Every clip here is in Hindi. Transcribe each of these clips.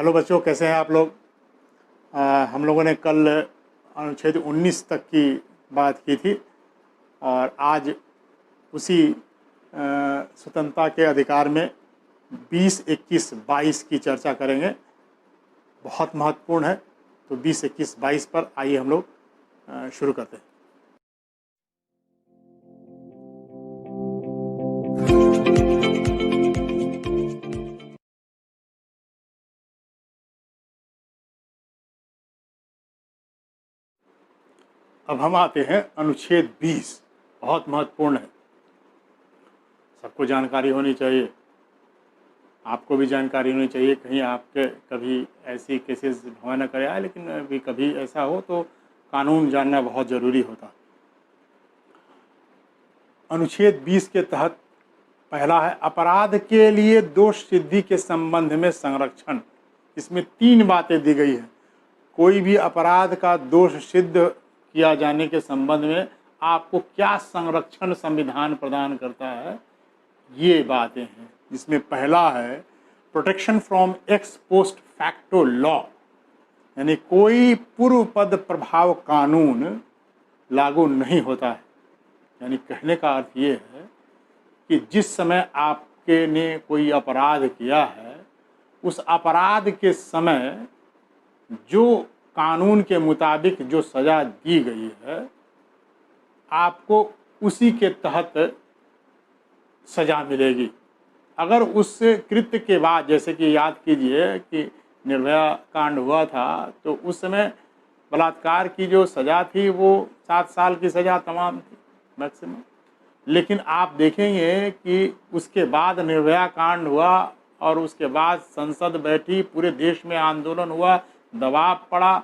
हेलो बच्चों, कैसे हैं आप लोग। हम लोगों ने कल अनुच्छेद 19 तक की बात की थी और आज उसी स्वतंत्रता के अधिकार में 20, 21, 22 की चर्चा करेंगे। बहुत महत्वपूर्ण है। तो 20, 21, 22 पर आइए हम लोग शुरू करते हैं। अब हम आते हैं अनुच्छेद 20। बहुत महत्वपूर्ण है, सबको जानकारी होनी चाहिए, आपको भी जानकारी होनी चाहिए। कहीं आपके कभी ऐसी केसेस भगवान न करे आए, लेकिन भी कभी ऐसा हो तो कानून जानना बहुत ज़रूरी होता। अनुच्छेद 20 के तहत पहला है अपराध के लिए दोष सिद्धि के संबंध में संरक्षण। इसमें 3 बातें दी गई हैं। कोई भी अपराध का दोष सिद्ध किया जाने के संबंध में आपको क्या संरक्षण संविधान प्रदान करता है, ये बातें हैं। जिसमें पहला है protection from x post facto law, यानी कोई पूर्व पद प्रभाव कानून लागू नहीं होता है। यानी कहने का अर्थ ये है कि जिस समय आपके ने कोई अपराध किया है, उस अपराध के समय जो कानून के मुताबिक जो सज़ा दी गई है, आपको उसी के तहत सज़ा मिलेगी। अगर उस कृत्य के बाद, जैसे कि याद कीजिए कि निर्भया कांड हुआ था, तो उस समय बलात्कार की जो सज़ा थी वो 7 साल की सज़ा तमाम थी मैक्सिमम। लेकिन आप देखेंगे कि उसके बाद निर्भया कांड हुआ और उसके बाद संसद बैठी, पूरे देश में आंदोलन हुआ, दबाव पड़ा,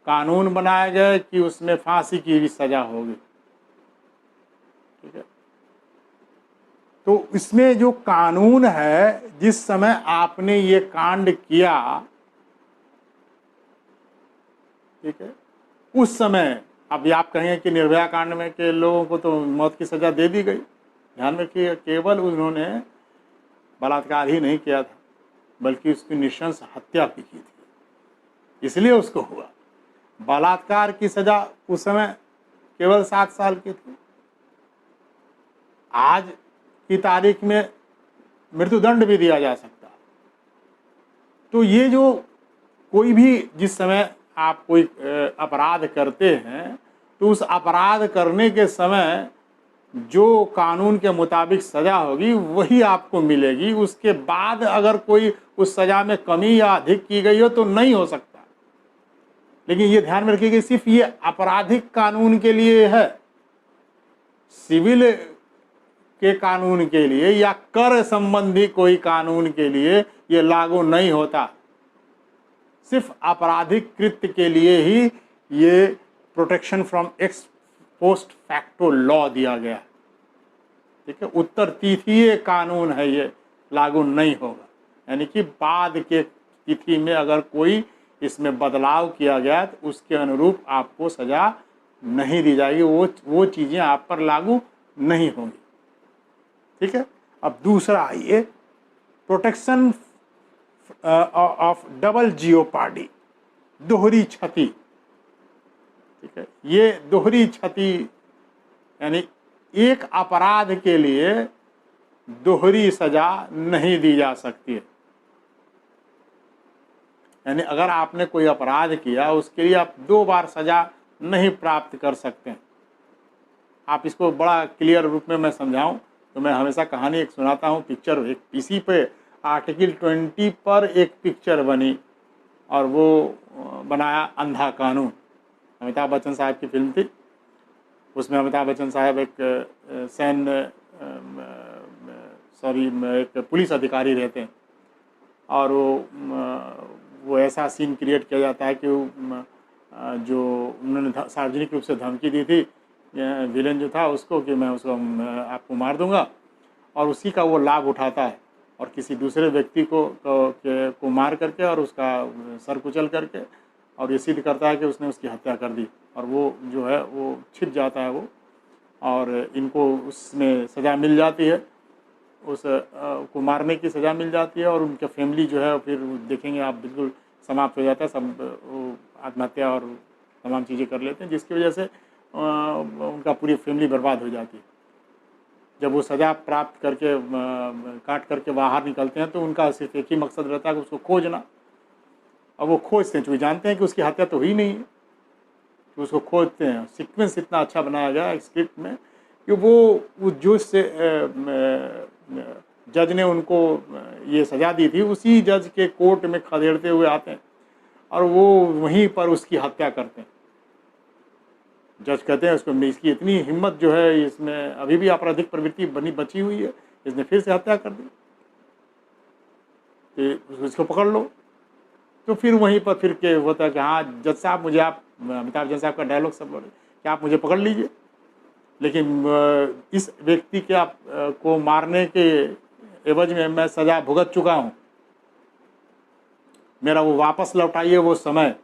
कानून बनाए गए कि उसमें फांसी की भी सज़ा होगी। ठीक है। तो इसमें जो कानून है, जिस समय आपने ये कांड किया, ठीक है, उस समय अब आप कहेंगे कि निर्भया कांड में के लोगों को तो मौत की सज़ा दे दी गई। ध्यान रखिए, केवल उन्होंने बलात्कार ही नहीं किया था, बल्कि उसकी नृशंस हत्या भी की थी, इसलिए उसको हुआ। बलात्कार की सज़ा उस समय केवल 7 साल की थी। आज की तारीख में मृत्युदंड भी दिया जा सकता। तो ये जो कोई भी जिस समय आप कोई अपराध करते हैं, तो उस अपराध करने के समय जो कानून के मुताबिक सज़ा होगी वही आपको मिलेगी। उसके बाद अगर कोई उस सज़ा में कमी या अधिक की गई हो तो नहीं हो सकता। लेकिन ये ध्यान में रखिए कि सिर्फ ये आपराधिक कानून के लिए है, सिविल के कानून के लिए या कर संबंधी कोई कानून के लिए ये लागू नहीं होता। सिर्फ आपराधिक कृत्य के लिए ही ये protection from x post facto law दिया गया। ठीक है, उत्तर तिथीय कानून है, ये लागू नहीं होगा। यानी कि बाद के तिथि में अगर कोई इसमें बदलाव किया गया तो उसके अनुरूप आपको सज़ा नहीं दी जाएगी, वो चीज़ें आप पर लागू नहीं होंगी। ठीक है। अब दूसरा आइए, प्रोटेक्शन ऑफ डबल जियोपार्डी, दोहरी क्षति। ठीक है, ये दोहरी क्षति यानी एक अपराध के लिए दोहरी सजा नहीं दी जा सकती है। यानी अगर आपने कोई अपराध किया, उसके लिए आप 2 बार सजा नहीं प्राप्त कर सकते हैं। आप इसको बड़ा क्लियर रूप में मैं समझाऊं तो मैं हमेशा कहानी एक सुनाता हूं। पिक्चर एक इसी पे आर्टिकल 20 पर एक पिक्चर बनी और वो बनाया अंधा कानून। अमिताभ बच्चन साहब की फिल्म थी। उसमें अमिताभ बच्चन साहब एक एक पुलिस अधिकारी रहते हैं और वो ऐसा सीन क्रिएट किया जाता है कि जो उन्होंने सार्वजनिक रूप से धमकी दी थी विलेन जो था उसको कि मैं उसको आपको मार दूंगा, और उसी का वो लाभ उठाता है और किसी दूसरे व्यक्ति को मार करके और उसका सर कुचल करके और ये सिद्ध करता है कि उसने उसकी हत्या कर दी, और वो जो है वो छिप जाता है वो, और इनको उसमें सज़ा मिल जाती है। उस को मारने की सज़ा मिल जाती है और उनके फैमिली जो है फिर देखेंगे आप बिल्कुल समाप्त हो जाता है, सब वो आत्महत्या और तमाम चीज़ें कर लेते हैं, जिसकी वजह से उनका पूरी फैमिली बर्बाद हो जाती है। जब वो सज़ा प्राप्त करके काट करके बाहर निकलते हैं तो उनका सिर्फ एक ही मकसद रहता है कि उसको खोजना। अब वो खोजते हैं, चूँकि जानते हैं कि उसकी हत्या तो हुई नहीं है, तो उसको खोजते हैं। सीक्वेंस इतना अच्छा बनाया गया है स्क्रिप्ट में कि वो जो से जज ने उनको ये सज़ा दी थी उसी जज के कोर्ट में खदेड़ते हुए आते हैं और वो वहीं पर उसकी हत्या करते हैं। जज कहते हैं उसको, इसकी इतनी हिम्मत जो है, इसमें अभी भी आपराधिक प्रवृत्ति बची हुई है, इसने फिर से हत्या कर दी, तो इसको पकड़ लो। तो फिर वहीं पर फिर के होता है कि हाँ जज साहब मुझे आप, अमिताभ बच्चन साहब का डायलॉग सब बोले कि आप मुझे पकड़ लीजिए, लेकिन इस व्यक्ति के आप को मारने के एवज में मैं सज़ा भुगत चुका हूँ, मेरा वो वापस लौटाइए, वो समय,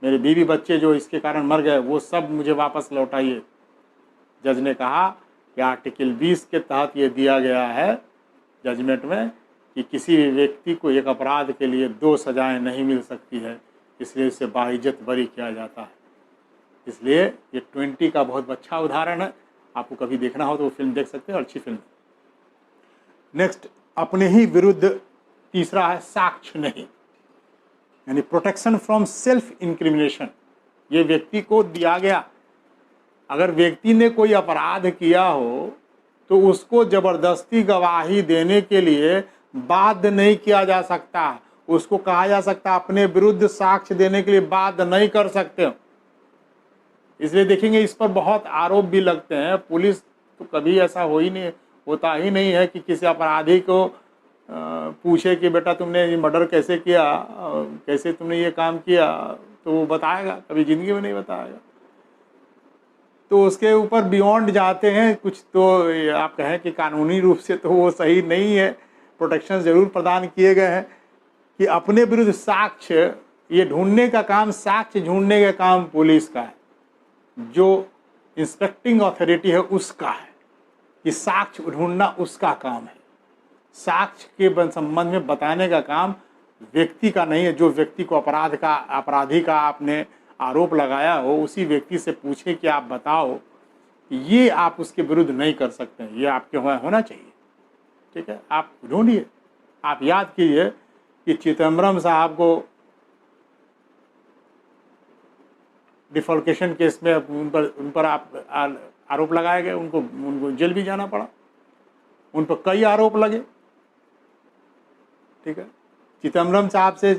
मेरे बीवी बच्चे जो इसके कारण मर गए वो सब मुझे वापस लौटाइए। जज ने कहा कि आर्टिकल 20 के तहत ये दिया गया है जजमेंट में कि किसी भी व्यक्ति को एक अपराध के लिए 2 सज़ाएं नहीं मिल सकती है, इसलिए इसे बाइज्जत बरी किया जाता है। इसलिए ये 20 का बहुत अच्छा उदाहरण है, आपको कभी देखना हो तो वो फिल्म देख सकते हैं, अच्छी फिल्म। नेक्स्ट, अपने ही विरुद्ध तीसरा है साक्ष्य नहीं, यानी प्रोटेक्शन फ्रॉम सेल्फ इंक्रिमिनेशन। ये व्यक्ति को दिया गया, अगर व्यक्ति ने कोई अपराध किया हो तो उसको जबरदस्ती गवाही देने के लिए बाध्य नहीं किया जा सकता, उसको कहा जा सकता अपने विरुद्ध साक्ष्य देने के लिए बाध्य नहीं कर सकते। इसलिए देखेंगे इस पर बहुत आरोप भी लगते हैं। पुलिस तो कभी ऐसा होता ही नहीं है कि किसी अपराधी को पूछे कि बेटा तुमने ये मर्डर कैसे किया, कैसे तुमने ये काम किया, तो वो बताएगा, कभी ज़िंदगी में नहीं बताएगा। तो उसके ऊपर बियॉन्ड जाते हैं कुछ, तो आप कहें कि कानूनी रूप से तो वो सही नहीं है, प्रोटेक्शन ज़रूर प्रदान किए गए हैं कि अपने विरुद्ध साक्ष्य ये ढूंढने का काम, साक्ष्य ढूंढने का काम पुलिस का है, जो इंस्पेक्टिंग अथॉरिटी है उसका है, कि साक्ष्य ढूंढना उसका काम है। साक्ष्य के संबंध में बताने का काम व्यक्ति का नहीं है। जो व्यक्ति को अपराधी का आपने आरोप लगाया हो उसी व्यक्ति से पूछे कि आप बताओ, ये आप उसके विरुद्ध नहीं कर सकते हैं, ये आपके वहाँ होना चाहिए। ठीक है, आप ढूंढिए। आप याद कीजिए कि चिदम्बरम साहब को डिफॉल्केशन केस में उन पर आप आरोप लगाए गए, उनको जेल भी जाना पड़ा, उन पर कई आरोप लगे। ठीक है, चिदम्बरम साहब से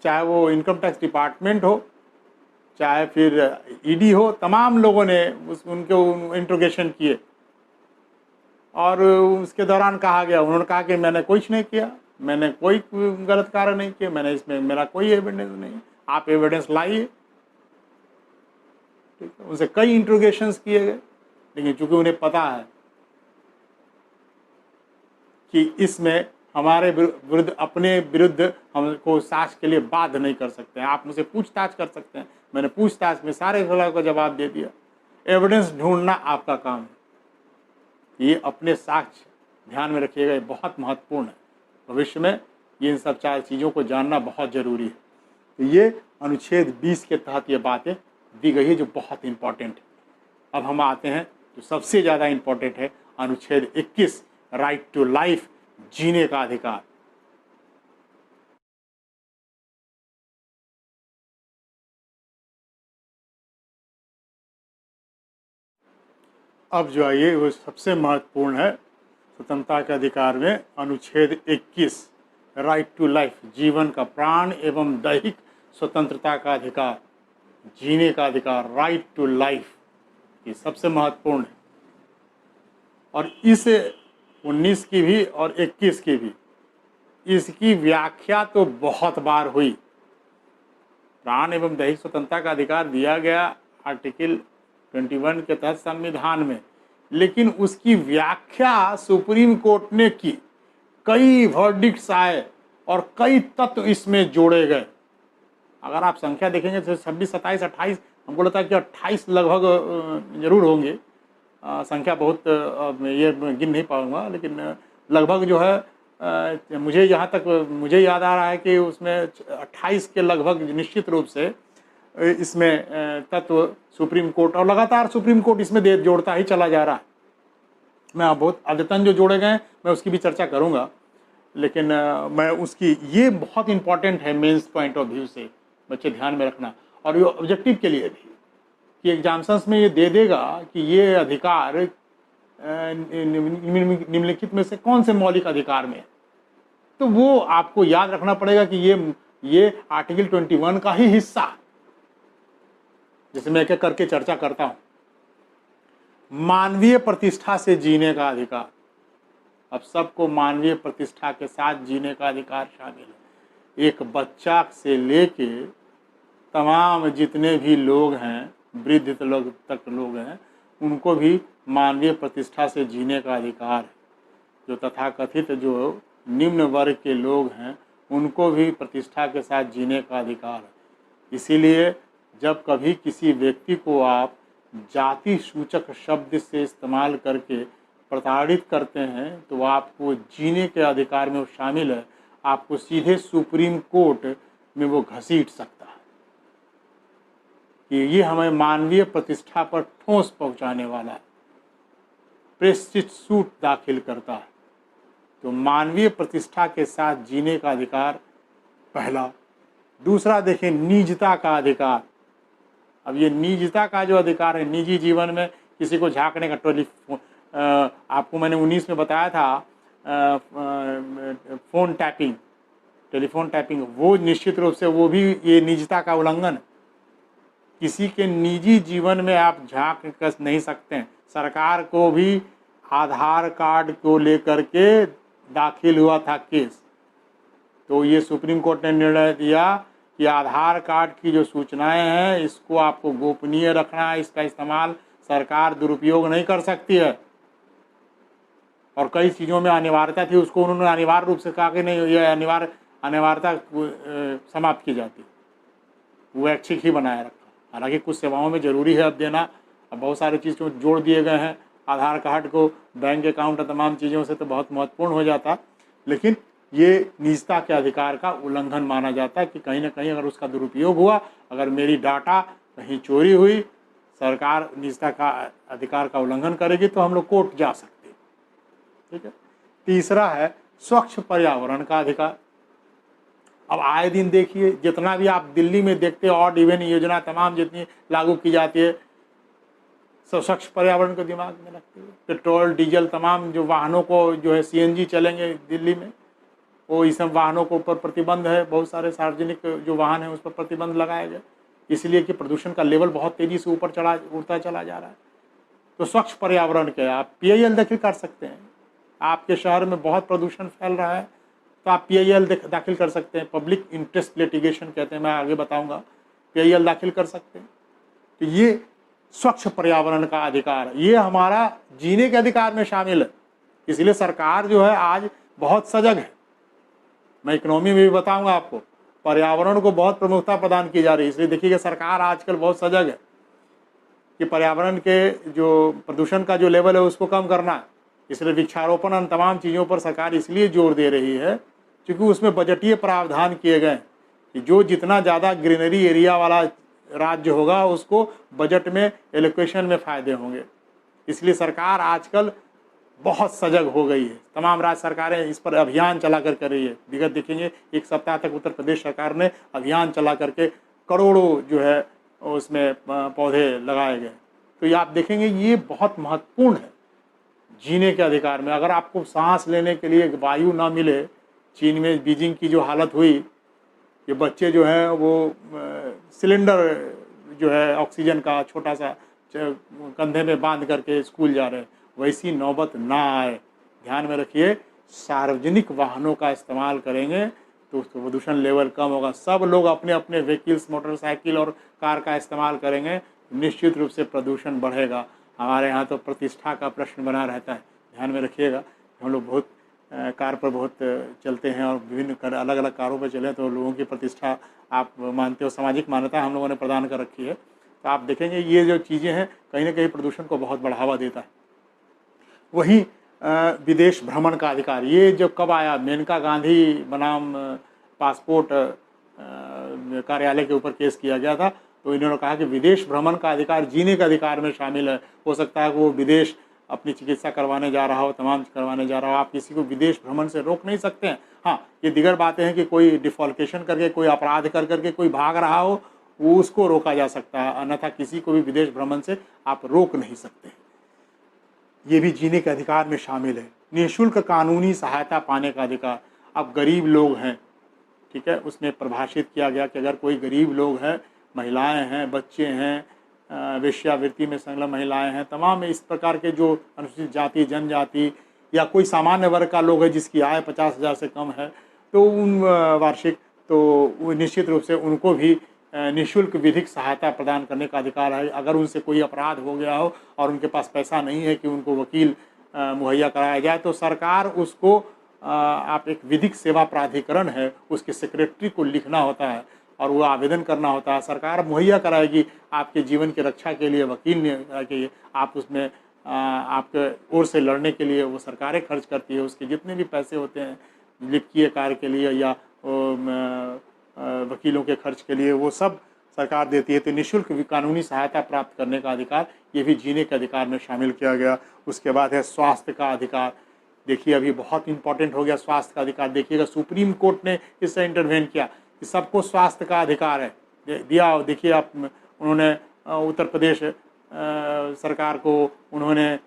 चाहे वो इनकम टैक्स डिपार्टमेंट हो, चाहे फिर ईडी हो, तमाम लोगों ने उनके इंट्रोगेशन किए और उसके दौरान कहा गया, उन्होंने कहा कि मैंने कुछ नहीं किया, मैंने कोई गलत कार्य नहीं किया, मैंने इसमें मेरा कोई एविडेंस नहीं, आप एविडेंस लाइए। ठीक है, उनसे कई इंट्रोगेशंस किए गए, लेकिन चूंकि उन्हें पता है कि इसमें हमारे विरुद्ध, अपने विरुद्ध हमको साक्ष्य के लिए बाध्य नहीं कर सकते हैं। आप मुझसे पूछताछ कर सकते हैं, मैंने पूछताछ में सारे सवालों का जवाब दे दिया। एविडेंस ढूंढना आपका काम है। ये अपने साक्ष्य ध्यान में रखिएगा, ये बहुत महत्वपूर्ण है। भविष्य में ये इन सब 4 चीज़ों को जानना बहुत ज़रूरी है। तो ये अनुच्छेद 20 के तहत ये बातें दी गई है जो बहुत इम्पॉर्टेंट है। अब हम आते हैं जो सबसे ज़्यादा इम्पॉर्टेंट है, अनुच्छेद 21, राइट टू लाइफ, जीने का अधिकार। अब जो है ये वो सबसे महत्वपूर्ण है स्वतंत्रता के अधिकार में, अनुच्छेद 21, राइट टू लाइफ, जीवन का, प्राण एवं दैहिक स्वतंत्रता का अधिकार, जीने का अधिकार, राइट टू लाइफ, ये सबसे महत्वपूर्ण है। और इस 19 की भी और 21 की भी इसकी व्याख्या तो बहुत बार हुई। प्राण एवं दैहिक स्वतंत्रता का अधिकार दिया गया आर्टिकल 21 के तहत संविधान में, लेकिन उसकी व्याख्या सुप्रीम कोर्ट ने की, कई वर्डिक्ट्स आए और कई तत्व इसमें जोड़े गए। अगर आप संख्या देखेंगे तो 26, 27, 28, हमको लगता है कि 28 लगभग जरूर होंगे, संख्या बहुत ये गिन नहीं पाऊंगा, लेकिन लगभग जो है मुझे यहाँ तक मुझे याद आ रहा है कि उसमें 28 के लगभग निश्चित रूप से इसमें तत्व सुप्रीम कोर्ट, और लगातार सुप्रीम कोर्ट इसमें जोड़ता ही चला जा रहा है। मैं बहुत अद्यतन जो जोड़े गए मैं उसकी भी चर्चा करूँगा, लेकिन मैं उसकी ये बहुत इंपॉर्टेंट है मेंस पॉइंट ऑफ व्यू से, बच्चे ध्यान में रखना। और ये ऑब्जेक्टिव के लिए भी कि एग्जाम्सन्स में ये दे देगा कि ये अधिकार निम्नलिखित में से कौन से मौलिक अधिकार में है, तो वो आपको याद रखना पड़ेगा कि ये आर्टिकल 21 का ही हिस्सा, जैसे मैं एक एक करके चर्चा करता हूं। मानवीय प्रतिष्ठा से जीने का अधिकार, अब सबको मानवीय प्रतिष्ठा के साथ जीने का अधिकार शामिल है। एक बच्चा से लेके तमाम जितने भी लोग हैं, वृद्ध तक लोग हैं, उनको भी मानवीय प्रतिष्ठा से जीने का अधिकार है। जो तथाकथित जो निम्न वर्ग के लोग हैं उनको भी प्रतिष्ठा के साथ जीने का अधिकार है। इसीलिए जब कभी किसी व्यक्ति को आप जाति सूचक शब्द से इस्तेमाल करके प्रताड़ित करते हैं तो आपको जीने के अधिकार में वो शामिल है, आपको सीधे सुप्रीम कोर्ट में वो घसीट सकता है कि ये हमें मानवीय प्रतिष्ठा पर ठोस पहुंचाने वाला है, प्रेस्टिज सूट दाखिल करता है। तो मानवीय प्रतिष्ठा के साथ जीने का अधिकार पहला। दूसरा देखें, निजता का अधिकार। अब ये निजता का जो अधिकार है, निजी जीवन में किसी को झांकने का, आपको मैंने 19 में बताया था फ़ोन टैपिंग, टेलीफोन टैपिंग, वो निश्चित रूप से वो भी ये निजता का उल्लंघन है। किसी के निजी जीवन में आप झांक कर नहीं सकते हैं। सरकार को भी आधार कार्ड को लेकर के दाखिल हुआ था केस, तो ये सुप्रीम कोर्ट ने निर्णय दिया कि आधार कार्ड की जो सूचनाएं हैं इसको आपको गोपनीय रखना है, इसका इस्तेमाल सरकार दुरुपयोग नहीं कर सकती है। और कई चीज़ों में अनिवार्यता थी, उसको उन्होंने अनिवार्य रूप से कहा कि नहीं, ये अनिवार्यता समाप्त की जाती, वो ऐच्छिक ही बनाए रखा। हालांकि कुछ सेवाओं में ज़रूरी है अब देना, अब बहुत सारी चीज़ों जोड़ दिए गए हैं, आधार कार्ड को बैंक अकाउंट तमाम चीज़ों से तो बहुत महत्वपूर्ण हो जाता, लेकिन ये निजता के अधिकार का उल्लंघन माना जाता है कि कहीं ना कहीं अगर उसका दुरुपयोग हुआ, अगर मेरी डाटा कहीं चोरी हुई, सरकार निजता का अधिकार का उल्लंघन करेगी तो हम लोग कोर्ट जा सकते हैं। ठीक है। तीसरा है स्वच्छ पर्यावरण का अधिकार। अब आए दिन देखिए, जितना भी आप दिल्ली में देखते हैं ऑड इवन योजना तमाम जितनी लागू की जाती है, स्वच्छ पर्यावरण को दिमाग में रखते हुए पेट्रोल डीजल तमाम जो वाहनों को जो है सीएनजी चलेंगे दिल्ली में, वो इस सब वाहनों के ऊपर प्रतिबंध है, बहुत सारे सार्वजनिक जो वाहन हैं उस पर प्रतिबंध लगाया गया, इसलिए कि प्रदूषण का लेवल बहुत तेज़ी से उड़ता चला जा रहा है। तो स्वच्छ पर्यावरण के आप PIL दाखिल कर सकते हैं। आपके शहर में बहुत प्रदूषण फैल रहा है तो आप PIL दाखिल कर सकते हैं, पब्लिक इंटरेस्ट लिटिगेशन कहते हैं, मैं आगे बताऊँगा, PIL दाखिल कर सकते हैं। तो ये स्वच्छ पर्यावरण का अधिकार, ये हमारा जीने के अधिकार में शामिल है। इसलिए सरकार जो है आज बहुत सजग है। मैं इकोनॉमी में भी बताऊंगा आपको, पर्यावरण को बहुत प्रमुखता प्रदान की जा रही है। इसलिए देखिए सरकार आजकल बहुत सजग है कि पर्यावरण के जो प्रदूषण का जो लेवल है उसको कम करना है। इसलिए वृक्षारोपण और तमाम चीज़ों पर सरकार इसलिए जोर दे रही है क्योंकि उसमें बजटीय प्रावधान किए गए कि जो जितना ज़्यादा ग्रीनरी एरिया वाला राज्य होगा उसको बजट में एलोकेशन में फ़ायदे होंगे। इसलिए सरकार आजकल बहुत सजग हो गई है। तमाम राज्य सरकारें इस पर अभियान चला कर रही है। विगत देखेंगे एक सप्ताह तक उत्तर प्रदेश सरकार ने अभियान चला करके करोड़ों जो है उसमें पौधे लगाए गए। तो ये आप देखेंगे ये बहुत महत्वपूर्ण है जीने के अधिकार में। अगर आपको सांस लेने के लिए वायु ना मिले, चीन में बीजिंग की जो हालत हुई, ये बच्चे जो हैं वो सिलेंडर जो है ऑक्सीजन का छोटा सा कंधे में बांध करके स्कूल जा रहे हैं, वैसी नौबत ना आए। ध्यान में रखिए, सार्वजनिक वाहनों का इस्तेमाल करेंगे तो प्रदूषण लेवल कम होगा। सब लोग अपने अपने व्हीकल्स, मोटरसाइकिल और कार का इस्तेमाल करेंगे, निश्चित रूप से प्रदूषण बढ़ेगा। हमारे यहाँ तो प्रतिष्ठा का प्रश्न बना रहता है। ध्यान में रखिएगा, हम लोग बहुत कार पर बहुत चलते हैं और विभिन्न अलग अलग कारों पर चले तो लोगों की प्रतिष्ठा आप मानते हो, सामाजिक मान्यता हम लोगों ने प्रदान कर रखी है। तो आप देखेंगे ये जो चीज़ें हैं कहीं ना कहीं प्रदूषण को बहुत बढ़ावा देता है। वहीं विदेश भ्रमण का अधिकार, ये जब कब आया, मेनका गांधी बनाम पासपोर्ट कार्यालय के ऊपर केस किया गया था, तो इन्होंने कहा कि विदेश भ्रमण का अधिकार जीने के अधिकार में शामिल है। हो सकता है कि वो विदेश अपनी चिकित्सा करवाने जा रहा हो, तमाम करवाने जा रहा हो, आप किसी को विदेश भ्रमण से रोक नहीं सकते हैं। हाँ, ये दिगर बातें हैं कि कोई डिफॉल्केशन करके, कोई अपराध कर करके कोई भाग रहा हो, वो उसको रोका जा सकता है, अन्यथा किसी को भी विदेश भ्रमण से आप रोक नहीं सकते। ये भी जीने के अधिकार में शामिल है। निःशुल्क कानूनी सहायता पाने का अधिकार, अब गरीब लोग हैं, ठीक है, उसमें परिभाषित किया गया कि अगर कोई गरीब लोग हैं, महिलाएं हैं, बच्चे हैं, वेश्यावृत्ति में संलग्न महिलाएं हैं, तमाम इस प्रकार के जो अनुसूचित जाति, जनजाति या कोई सामान्य वर्ग का लोग है जिसकी आय 50,000 से कम है, तो उन वार्षिक, तो निश्चित रूप से उनको भी निःशुल्क विधिक सहायता प्रदान करने का अधिकार है। अगर उनसे कोई अपराध हो गया हो और उनके पास पैसा नहीं है कि उनको वकील मुहैया कराया जाए, तो सरकार उसको आप एक विधिक सेवा प्राधिकरण है, उसके सेक्रेटरी को लिखना होता है और वो आवेदन करना होता है। सरकार मुहैया कराएगी आपके जीवन की रक्षा के लिए वकील ने, आप उसमें आपके ओर से लड़ने के लिए वो सरकारें खर्च करती है। उसके जितने भी पैसे होते हैं लिपिकीय कार्य के लिए या वकीलों के खर्च के लिए, वो सब सरकार देती है। तो निःशुल्क कानूनी सहायता प्राप्त करने का अधिकार, ये भी जीने के अधिकार में शामिल किया गया। उसके बाद है स्वास्थ्य का अधिकार। देखिए अभी बहुत इंपॉर्टेंट हो गया स्वास्थ्य का अधिकार। देखिएगा सुप्रीम कोर्ट ने इससे इंटरवेन किया कि सबको स्वास्थ्य का अधिकार है दिया। देखिए आप, उन्होंने उत्तर प्रदेश सरकार को, उन्होंने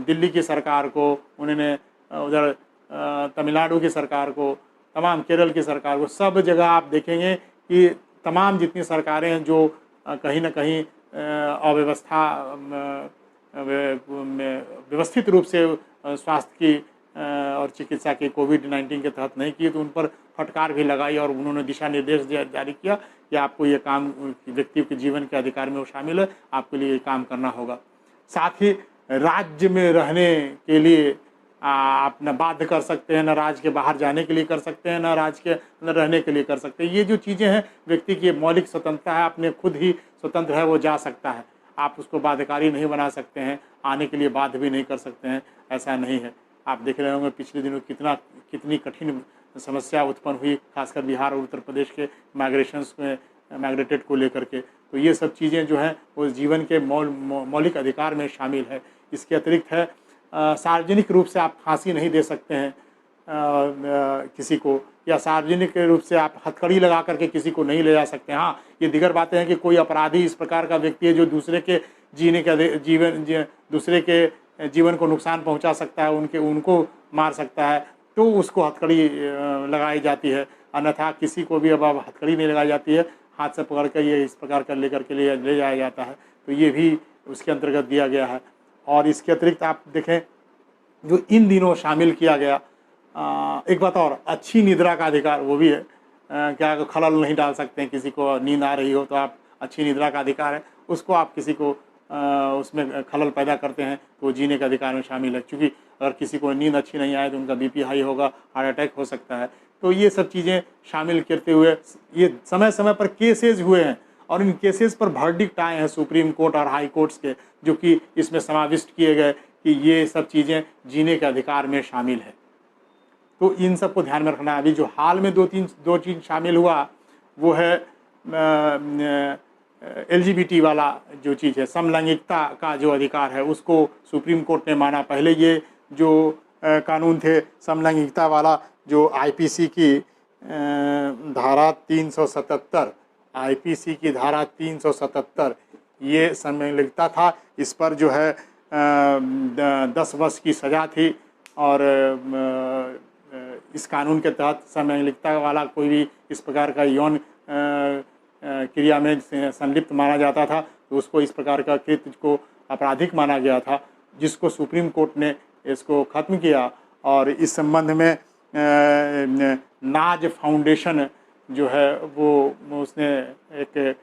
दिल्ली की सरकार को, उन्होंने उधर तमिलनाडु की सरकार को, तमाम केरल की सरकार को, सब जगह आप देखेंगे कि तमाम जितनी सरकारें हैं जो कहीं ना कहीं अव्यवस्था व्यवस्थित रूप से स्वास्थ्य की और चिकित्सा की कोविड-19 के तहत नहीं की, तो उन पर फटकार भी लगाई और उन्होंने दिशा निर्देश जारी किया कि आपको ये काम व्यक्ति के जीवन के अधिकार में वो शामिल है, आपके लिए ये काम करना होगा। साथ ही राज्य में रहने के लिए आप न बाध्य कर सकते हैं, न राज्य के बाहर जाने के लिए कर सकते हैं, न राज्य के अंदर रहने के लिए कर सकते हैं। ये जो चीज़ें हैं, व्यक्ति की मौलिक स्वतंत्रता है, अपने खुद ही स्वतंत्र है, वो जा सकता है। आप उसको बाध्यकारी नहीं बना सकते हैं, आने के लिए बाध्य भी नहीं कर सकते हैं, ऐसा नहीं है। आप देख रहे होंगे पिछले दिनों कितनी कठिन समस्या उत्पन्न हुई, खासकर बिहार और उत्तर प्रदेश के माइग्रेशंस में, माइग्रेटेड को लेकर के। तो ये सब चीज़ें जो हैं वो जीवन के मौलिक अधिकार में शामिल है। इसके अतिरिक्त है सार्वजनिक रूप से आप फांसी नहीं दे सकते हैं किसी को, या सार्वजनिक रूप से आप हथकड़ी लगा करके किसी को नहीं ले जा सकते। हाँ, ये दिगर बातें हैं कि कोई अपराधी इस प्रकार का व्यक्ति है जो दूसरे के दूसरे के जीवन को नुकसान पहुंचा सकता है, उनको मार सकता है, तो उसको हथकड़ी लगाई जाती है। अन्यथा किसी को भी अब हथकड़ी नहीं लगाई जाती है, हाथ से पकड़ कर ये इस प्रकार कर लेकर के ले जाया जाता है। तो ये भी उसके अंतर्गत दिया गया है। और इसके अतिरिक्त आप देखें जो इन दिनों शामिल किया गया, एक बात और, अच्छी निद्रा का अधिकार वो भी है। क्या खलल नहीं डाल सकते हैं, किसी को नींद आ रही हो तो आप, अच्छी निद्रा का अधिकार है, उसको आप किसी को उसमें खलल पैदा करते हैं तो वो जीने के अधिकार में शामिल है। क्योंकि अगर किसी को नींद अच्छी नहीं आए तो उनका बीपी हाई होगा, हार्ट अटैक हो सकता है। तो ये सब चीज़ें शामिल करते हुए ये समय समय पर केसेस हुए हैं और इन केसेस पर वर्डिक्ट आए हैं सुप्रीम कोर्ट और हाई कोर्ट्स के, जो कि इसमें समाविष्ट किए गए कि ये सब चीज़ें जीने के अधिकार में शामिल है। तो इन सब को ध्यान में रखना। अभी जो हाल में दो चीज़ शामिल हुआ वो है LGBT वाला जो चीज़ है, समलैंगिकता का जो अधिकार है, उसको सुप्रीम कोर्ट ने माना। पहले ये जो कानून थे समलैंगिकता वाला, जो IPC की धारा 377, IPC की धारा 377, ये समलैंगिकता था। इस पर जो है 10 वर्ष की सज़ा थी और इस कानून के तहत समलैंगिकता वाला कोई भी इस प्रकार का यौन क्रिया में संलिप्त माना जाता था तो उसको इस प्रकार का कृत्य को आपराधिक माना गया था, जिसको सुप्रीम कोर्ट ने इसको ख़त्म किया। और इस संबंध में नाज फाउंडेशन जो है वो उसने एक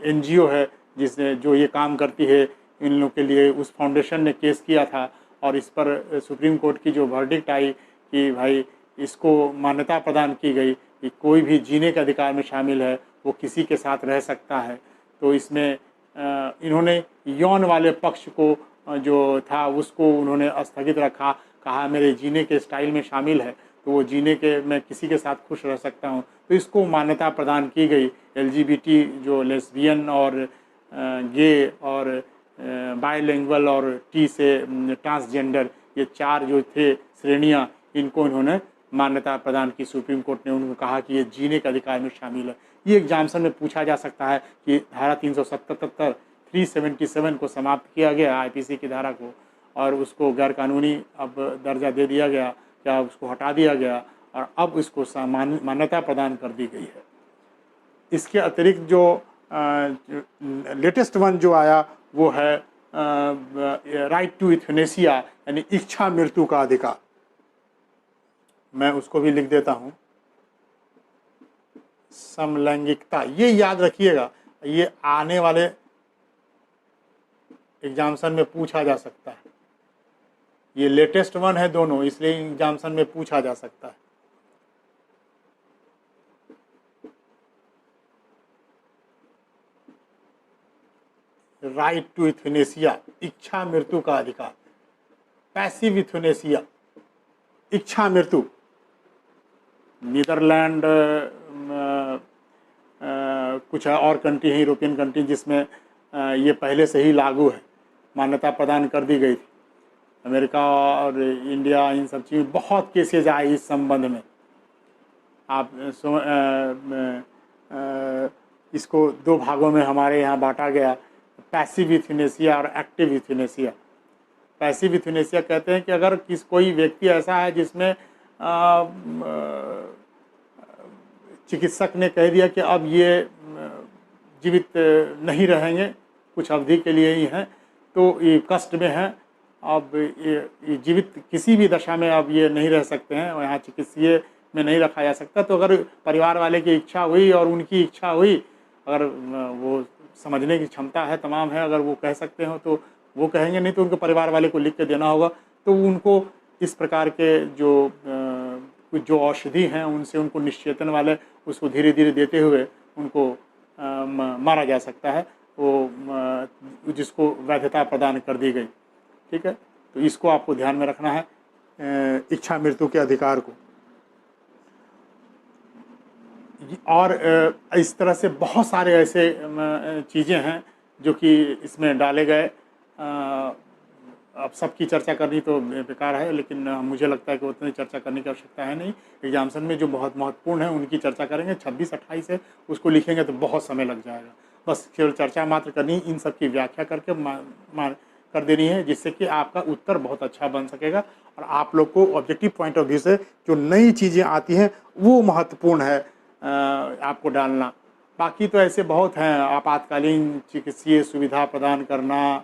NGO है जिसने जो ये काम करती है इन लोगों के लिए, उस फाउंडेशन ने केस किया था और इस पर सुप्रीम कोर्ट की जो वर्डिक्ट आई कि भाई इसको मान्यता प्रदान की गई कि कोई भी जीने के अधिकार में शामिल है, वो किसी के साथ रह सकता है। तो इसमें इन्होंने यौन वाले पक्ष को जो था उसको उन्होंने स्थगित रखा, कहा मेरे जीने के स्टाइल में शामिल है, तो वो जीने के मैं किसी के साथ खुश रह सकता हूँ, तो इसको मान्यता प्रदान की गई। LGBT जो लेस्बियन और गे और बाइलिंगुअल और टी से ट्रांसजेंडर, ये 4 जो थे श्रेणियाँ, इनको इन्होंने मान्यता प्रदान की। सुप्रीम कोर्ट ने उनको कहा कि ये जीने के अधिकार में शामिल है। ये एग्जाम्सन में पूछा जा सकता है कि धारा 377 377 को समाप्त किया गया IPC की धारा को, और उसको गैर कानूनी अब दर्जा दे दिया गया, क्या उसको हटा दिया गया और अब इसको मान्यता प्रदान कर दी गई है। इसके अतिरिक्त जो लेटेस्ट वन जो आया वो है राइट टू यूथनेसिया, यानी इच्छा मृत्यु का अधिकार। मैं उसको भी लिख देता हूँ। समलैंगिकता, ये याद रखिएगा, ये आने वाले एग्जाम्सन में पूछा जा सकता है। ये लेटेस्ट वन है दोनों, इसलिए एग्जाम्सन में पूछा जा सकता है। राइट टू यूथनेसिया, इच्छा मृत्यु का अधिकार। पैसिव यूथनेसिया, इच्छा मृत्यु, नीदरलैंड कुछ और कंट्री है, यूरोपियन कंट्री, जिसमें ये पहले से ही लागू है, मान्यता प्रदान कर दी गई थी। अमेरिका और इंडिया, इन सब चीज़ बहुत केसेज आए इस संबंध में। आप इसको 2 भागों में हमारे यहाँ बांटा गया, पैसिव यूथनेसिया और एक्टिव यूथनेसिया। पैसिव यूथनेसिया कहते हैं कि अगर कोई व्यक्ति ऐसा है जिसमें चिकित्सक ने कह दिया कि अब ये जीवित नहीं रहेंगे, कुछ अवधि के लिए ही हैं, तो ये कष्ट में हैं, अब ये जीवित किसी भी दशा में अब ये नहीं रह सकते हैं और यहाँ चिकित्सीय में नहीं रखा जा सकता, तो अगर परिवार वाले की इच्छा हुई और उनकी इच्छा हुई, अगर वो समझने की क्षमता है, तमाम है, अगर वो कह सकते हो तो वो कहेंगे, नहीं तो उनके परिवार वाले को लिख के देना होगा। तो उनको इस प्रकार के कुछ जो औषधि हैं उनसे उनको निश्चेतन वाले उसको धीरे धीरे देते हुए उनको मारा जा सकता है, वो जिसको वैधता प्रदान कर दी गई। ठीक है, तो इसको आपको ध्यान में रखना है, इच्छा मृत्यु के अधिकार को। और इस तरह से बहुत सारे ऐसे चीज़ें हैं जो कि इसमें डाले गए। अब सबकी चर्चा करनी तो बेकार है, लेकिन मुझे लगता है कि उतनी चर्चा करने की आवश्यकता है नहीं। एग्जाम्सन में जो बहुत महत्वपूर्ण है उनकी चर्चा करेंगे, 26-28 है, उसको लिखेंगे तो बहुत समय लग जाएगा। बस केवल चर्चा मात्र करनी, इन सब की व्याख्या करके कर देनी है, जिससे कि आपका उत्तर बहुत अच्छा बन सकेगा और आप लोग को ऑब्जेक्टिव पॉइंट ऑफ व्यू से जो नई चीज़ें आती हैं वो महत्वपूर्ण है आपको डालना। बाकी तो ऐसे बहुत हैं, आपातकालीन चिकित्सीय सुविधा प्रदान करना,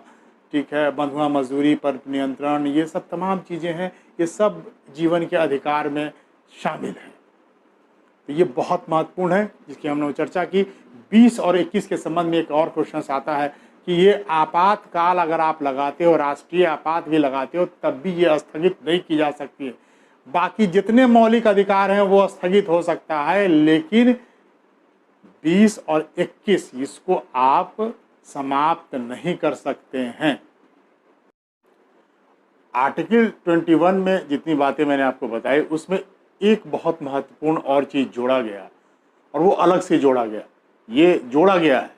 ठीक है, बंधुआ मजदूरी पर नियंत्रण, ये सब तमाम चीज़ें हैं, ये सब जीवन के अधिकार में शामिल हैं। तो ये बहुत महत्वपूर्ण है जिसकी हमने चर्चा की। 20 और 21 के संबंध में एक और क्वेश्चन आता है कि ये आपातकाल अगर आप लगाते हो, राष्ट्रीय आपात भी लगाते हो, तब भी ये स्थगित नहीं की जा सकती है। बाकी जितने मौलिक अधिकार हैं वो स्थगित हो सकता है, लेकिन 20 और 21 इसको आप समाप्त नहीं कर सकते हैं। आर्टिकल 21 में जितनी बातें मैंने आपको बताई उसमें एक बहुत महत्वपूर्ण और चीज़ जोड़ा गया और वो अलग से जोड़ा गया, ये जोड़ा गया है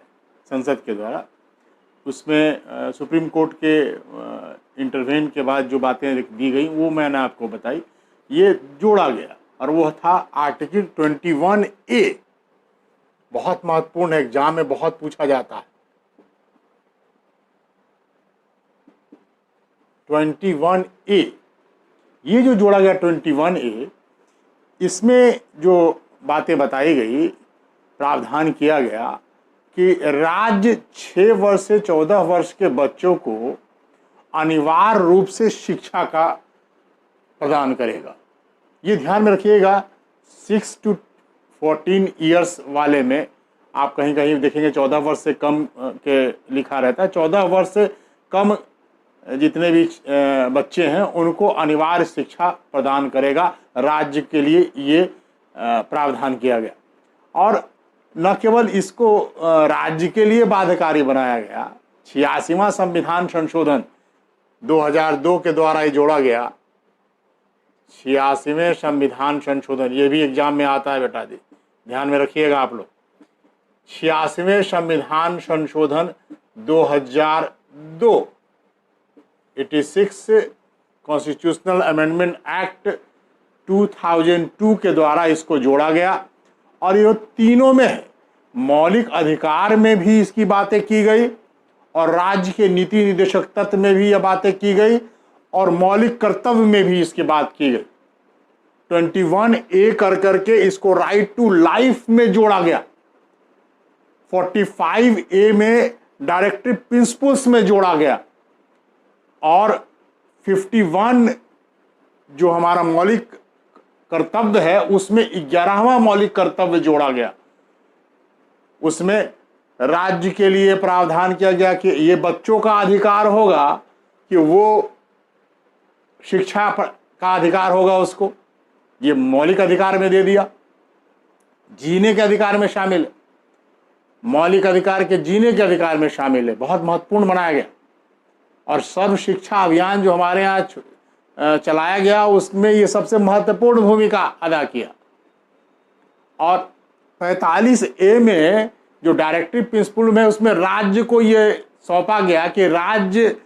संसद के द्वारा। उसमें सुप्रीम कोर्ट के इंटरवेन के बाद जो बातें दी गई वो मैंने आपको बताई, ये जोड़ा गया और वो था आर्टिकल 21A। बहुत महत्वपूर्ण है, एग्जाम में बहुत पूछा जाता है। 21A, ये जो जोड़ा गया 21A, इसमें जो बातें बताई गई, प्रावधान किया गया कि राज्य 6 वर्ष से 14 वर्ष के बच्चों को अनिवार्य रूप से शिक्षा का प्रदान करेगा। ये ध्यान में रखिएगा, 6 to 14 ईयर्स वाले में आप कहीं कहीं देखेंगे 14 वर्ष से कम के लिखा रहता है। 14 वर्ष से कम जितने भी बच्चे हैं उनको अनिवार्य शिक्षा प्रदान करेगा, राज्य के लिए ये प्रावधान किया गया। और न केवल इसको राज्य के लिए बाध्यकारी बनाया गया, 86वां संविधान संशोधन 2002 के द्वारा ये जोड़ा गया। 86वें संविधान संशोधन, ये भी एग्जाम में आता है बेटा जी, ध्यान में रखिएगा आप लोग। 86वें संविधान संशोधन 2002, 86 कॉन्स्टिट्यूशनल अमेंडमेंट एक्ट 2002 के द्वारा इसको जोड़ा गया। और ये तीनों में है, मौलिक अधिकार में भी इसकी बातें की गई और राज्य के नीति निर्देशक तत्व में भी यह बातें की गई और मौलिक कर्तव्य में भी इसकी बात की गई। 21A कर करके इसको राइट टू लाइफ में जोड़ा गया। 45A में डायरेक्टिव प्रिंसिपल्स में जोड़ा गया और 51 जो हमारा मौलिक कर्तव्य है उसमें 11वां मौलिक कर्तव्य जोड़ा गया। उसमें राज्य के लिए प्रावधान किया गया कि ये बच्चों का अधिकार होगा कि वो शिक्षा का अधिकार होगा, उसको ये मौलिक अधिकार में दे दिया। जीने के अधिकार में शामिल है, मौलिक अधिकार के जीने के अधिकार में शामिल है, बहुत महत्वपूर्ण बनाया गया। और सर्व शिक्षा अभियान जो हमारे यहाँ चलाया गया उसमें ये सबसे महत्वपूर्ण भूमिका अदा किया। और 45A में जो डायरेक्टिव प्रिंसिपल में उसमें राज्य को ये सौंपा गया कि राज्य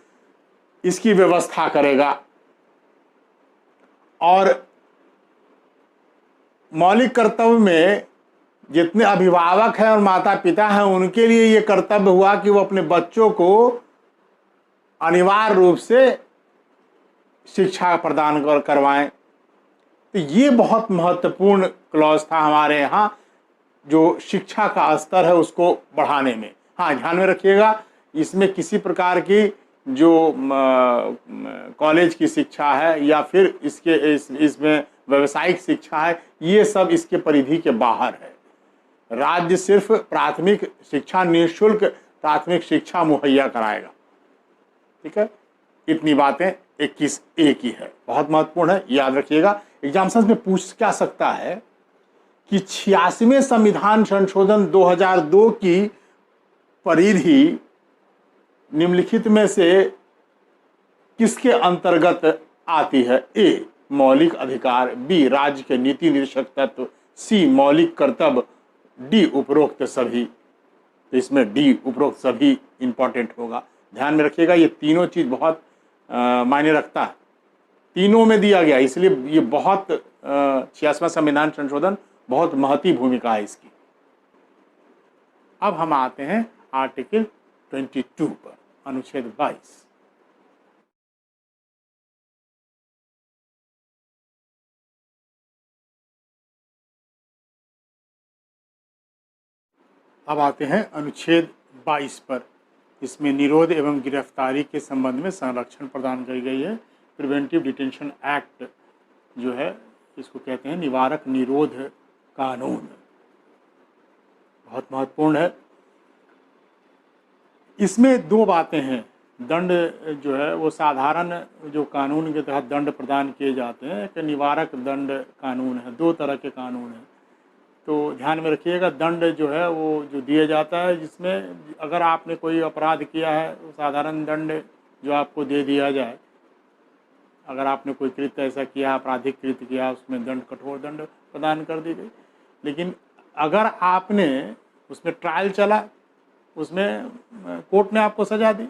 इसकी व्यवस्था करेगा। और मौलिक कर्तव्य में जितने अभिभावक हैं और माता पिता हैं उनके लिए ये कर्तव्य हुआ कि वो अपने बच्चों को अनिवार्य रूप से शिक्षा प्रदान करवाएं। तो ये बहुत महत्वपूर्ण क्लॉज था हमारे यहाँ जो शिक्षा का स्तर है उसको बढ़ाने में। हाँ, ध्यान में रखिएगा, इसमें किसी प्रकार की जो कॉलेज की शिक्षा है या फिर इसमें व्यावसायिक शिक्षा है, ये सब इसके परिधि के बाहर है। राज्य सिर्फ प्राथमिक शिक्षा, निःशुल्क प्राथमिक शिक्षा मुहैया कराएगा। ठीक है, इतनी बातें 21A की है, बहुत महत्वपूर्ण है, याद रखिएगा। एग्जाम्स में पूछ क्या सकता है कि 86वें संविधान संशोधन 2002 की परिधि निम्नलिखित में से किसके अंतर्गत आती है? ए, मौलिक अधिकार, बी, राज्य के नीति निर्देशक तत्व, सी, मौलिक कर्तव्य, डी, उपरोक्त सभी। तो इसमें डी, उपरोक्त सभी इंपॉर्टेंट होगा, ध्यान में रखिएगा। ये तीनों चीज बहुत मायने रखता है, तीनों में दिया गया, इसलिए ये बहुत 86वां संविधान संशोधन बहुत महत्वपूर्ण भूमिका है इसकी। अब हम आते हैं आर्टिकल 22 पर, अनुच्छेद 22। अब आते हैं अनुच्छेद 22 पर। इसमें निरोध एवं गिरफ्तारी के संबंध में संरक्षण प्रदान की गई है। प्रिवेंटिव डिटेंशन एक्ट जो है इसको कहते हैं निवारक निरोध कानून, बहुत महत्वपूर्ण है। इसमें दो बातें हैं, दंड जो है वो साधारण जो कानून के तहत दंड प्रदान किए जाते हैं, एक निवारक दंड कानून है, दो तरह के कानून हैं। तो ध्यान में रखिएगा, दंड जो है वो जो दिया जाता है जिसमें अगर आपने कोई अपराध किया है तो साधारण दंड जो आपको दे दिया जाए। अगर आपने कोई कृत्य ऐसा किया, आपराधिक कृत्य किया, उसमें दंड, कठोर दंड प्रदान कर दी गई। लेकिन अगर आपने उसमें ट्रायल चला, उसमें कोर्ट ने आपको सजा दी,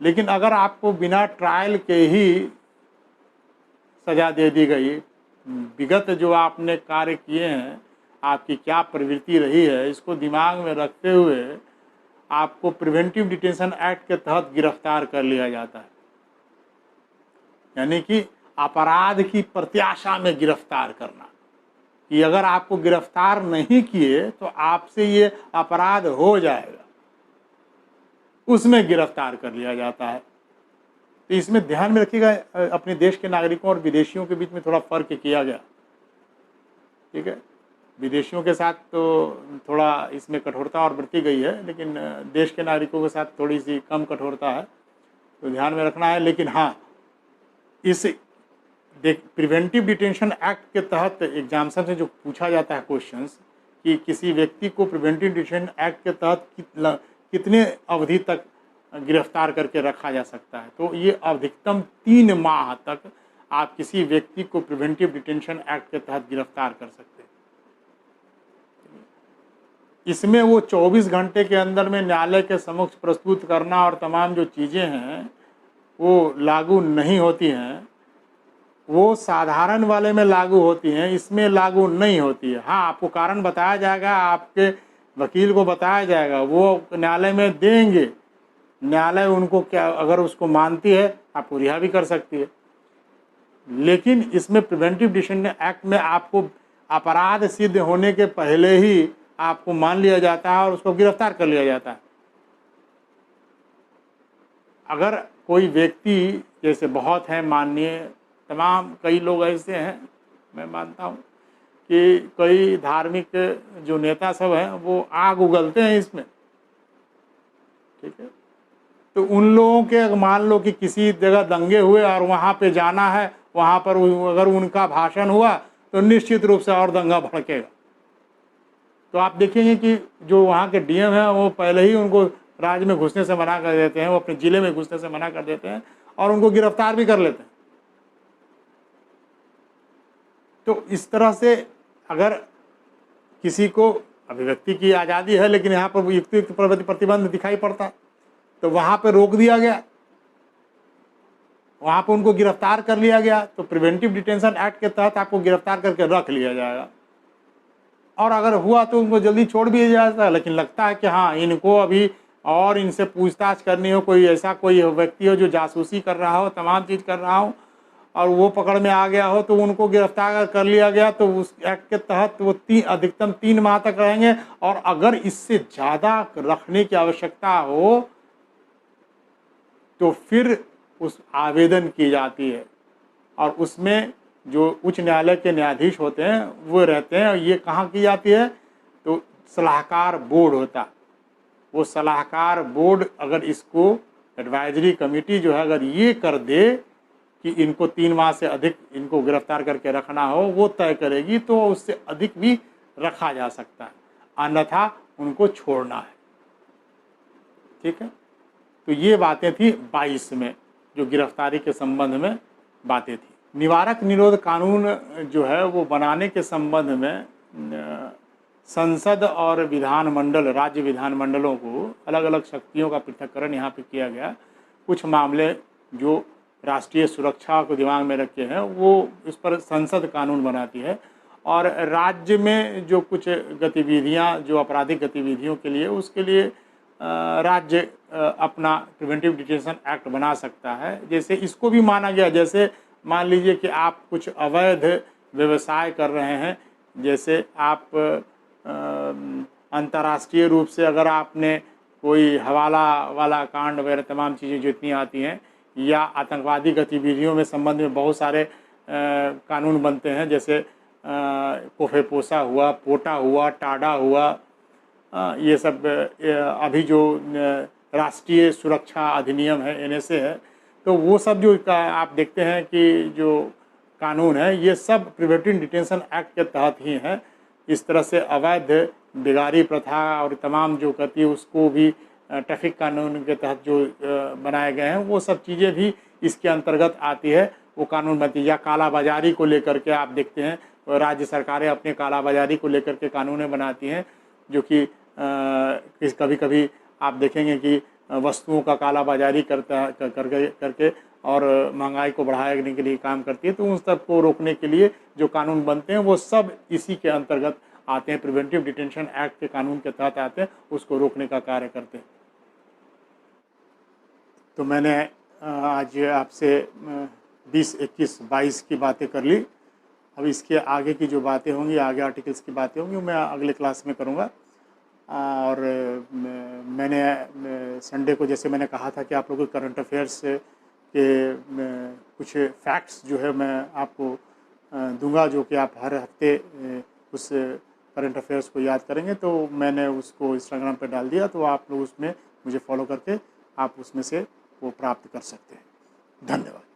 लेकिन अगर आपको बिना ट्रायल के ही सजा दे दी गई, विगत जो आपने कार्य किए हैं, आपकी क्या प्रवृत्ति रही है, इसको दिमाग में रखते हुए आपको प्रिवेंटिव डिटेंशन एक्ट के तहत गिरफ्तार कर लिया जाता है। यानी कि अपराध की प्रत्याशा में गिरफ्तार करना, कि अगर आपको गिरफ्तार नहीं किए तो आपसे ये अपराध हो जाएगा, उसमें गिरफ्तार कर लिया जाता है। तो इसमें ध्यान में रखिएगा, अपने देश के नागरिकों और विदेशियों के बीच में थोड़ा फर्क किया गया। ठीक है, विदेशियों के साथ तो थोड़ा इसमें कठोरता और बरती गई है, लेकिन देश के नागरिकों के साथ थोड़ी सी कम कठोरता है, तो ध्यान में रखना है। लेकिन हाँ, इस प्रिवेंटिव डिटेंशन एक्ट के तहत एग्जाम्सन से जो पूछा जाता है क्वेश्चंस, कि किसी व्यक्ति को प्रिवेंटिव डिटेंशन एक्ट के तहत कितने अवधि तक गिरफ्तार करके रखा जा सकता है। तो ये अधिकतम 3 माह तक आप किसी व्यक्ति को प्रिवेंटिव डिटेंशन एक्ट के तहत गिरफ्तार कर सकते हैं। इसमें वो 24 घंटे के अंदर में न्यायालय के समक्ष प्रस्तुत करना और तमाम जो चीज़ें हैं वो लागू नहीं होती हैं, वो साधारण वाले में लागू होती हैं, इसमें लागू नहीं होती है। हाँ, आपको कारण बताया जाएगा, आपके वकील को बताया जाएगा, वो न्यायालय में देंगे, न्यायालय उनको क्या अगर उसको मानती है आपको रिहा भी कर सकती है। लेकिन इसमें प्रिवेंटिव डिटेंशन एक्ट में आपको अपराध सिद्ध होने के पहले ही आपको मान लिया जाता है और उसको गिरफ्तार कर लिया जाता है। अगर कोई व्यक्ति, जैसे बहुत है माननीय, तमाम कई लोग ऐसे हैं, मैं मानता हूँ कि कई धार्मिक जो नेता सब हैं वो आग उगलते हैं इसमें, ठीक है। तो उन लोगों के मान लो कि किसी जगह दंगे हुए और वहाँ पे जाना है, वहाँ पर अगर उनका भाषण हुआ तो निश्चित रूप से और दंगा भड़केगा। तो आप देखेंगे कि जो वहाँ के डीएम हैं वो पहले ही उनको राज्य में घुसने से मना कर देते हैं, वो अपने ज़िले में घुसने से मना कर देते हैं और उनको गिरफ्तार भी कर लेते हैं। तो इस तरह से अगर किसी को अभिव्यक्ति की आज़ादी है लेकिन यहाँ पर युक्त प्रतिबंध दिखाई पड़ता है तो वहाँ पर रोक दिया गया, वहाँ पर उनको गिरफ्तार कर लिया गया, तो प्रिवेंटिव डिटेंशन एक्ट के तहत आपको गिरफ्तार करके रख लिया जाएगा और अगर हुआ तो उनको जल्दी छोड़ भी जाता है। लेकिन लगता है कि हाँ, इनको अभी और इनसे पूछताछ करनी हो, कोई ऐसा कोई व्यक्ति हो जो जासूसी कर रहा हो, तमाम चीज़ कर रहा हो और वो पकड़ में आ गया हो तो उनको गिरफ्तार कर लिया गया, तो उस एक्ट के तहत वो अधिकतम 3 माह तक रहेंगे। और अगर इससे ज़्यादा रखने की आवश्यकता हो तो फिर उस आवेदन की जाती है और उसमें जो उच्च न्यायालय के न्यायाधीश होते हैं वो रहते हैं। और ये कहाँ की जाती है, तो सलाहकार बोर्ड होता है, वो सलाहकार बोर्ड अगर इसको एडवाइजरी कमेटी जो है अगर ये कर दे कि इनको 3 माह से अधिक इनको गिरफ्तार करके रखना हो, वो तय करेगी तो उससे अधिक भी रखा जा सकता है, अन्यथा उनको छोड़ना है, ठीक है। तो ये बातें थी 22 में जो गिरफ्तारी के संबंध में बातें थी। निवारक निरोध कानून जो है वो बनाने के संबंध में संसद और विधानमंडल, राज्य विधानमंडलों को अलग अलग शक्तियों का पृथक्करण यहाँ पे किया गया। कुछ मामले जो राष्ट्रीय सुरक्षा को दिमाग में रखे हैं वो इस पर संसद कानून बनाती है और राज्य में जो कुछ गतिविधियाँ जो आपराधिक गतिविधियों के लिए, उसके लिए राज्य अपना प्रिवेंटिव डिटेंशन एक्ट बना सकता है। जैसे इसको भी माना गया, जैसे मान लीजिए कि आप कुछ अवैध व्यवसाय कर रहे हैं, जैसे आप अंतर्राष्ट्रीय रूप से अगर आपने कोई हवाला वाला कांड वगैरह तमाम चीज़ें जितनी आती हैं, या आतंकवादी गतिविधियों में संबंध में बहुत सारे कानून बनते हैं, जैसे कोफेपोसा हुआ, पोटा हुआ, टाडा हुआ, ये सब अभी जो राष्ट्रीय सुरक्षा अधिनियम है NSA है, तो वो सब जो आप देखते हैं कि जो कानून है ये सब प्रिवेंटिव डिटेंशन एक्ट के तहत ही है। इस तरह से अवैध बेगारी प्रथा और तमाम जो करती है उसको भी ट्रैफिक कानून के तहत जो बनाए गए हैं वो सब चीज़ें भी इसके अंतर्गत आती है, वो कानून बनती है। या काला बाजारी को लेकर के आप देखते हैं राज्य सरकारें अपने काला बाजारी को लेकर के कानूनें बनाती हैं, जो कि कभी कभी आप देखेंगे कि वस्तुओं का काला बाजारी करके और महंगाई को बढ़ाने के लिए काम करती है। तो उन सब को रोकने के लिए जो कानून बनते हैं वो सब इसी के अंतर्गत आते हैं, प्रिवेंटिव डिटेंशन एक्ट के कानून के तहत आते हैं, उसको रोकने का कार्य करते हैं। तो मैंने आज आपसे 20, 21, 22 की बातें कर ली। अब इसके आगे की जो बातें होंगी, आगे आर्टिकल्स की बातें होंगी, मैं अगले क्लास में करूँगा। और मैंने संडे को, जैसे मैंने कहा था कि आप लोगों को करंट अफेयर्स के कुछ फैक्ट्स जो है मैं आपको दूंगा, जो कि आप हर हफ्ते उस करंट अफेयर्स को याद करेंगे। तो मैंने उसको इंस्टाग्राम पे डाल दिया, तो आप लोग उसमें मुझे फॉलो करके आप उसमें से वो प्राप्त कर सकते हैं। धन्यवाद।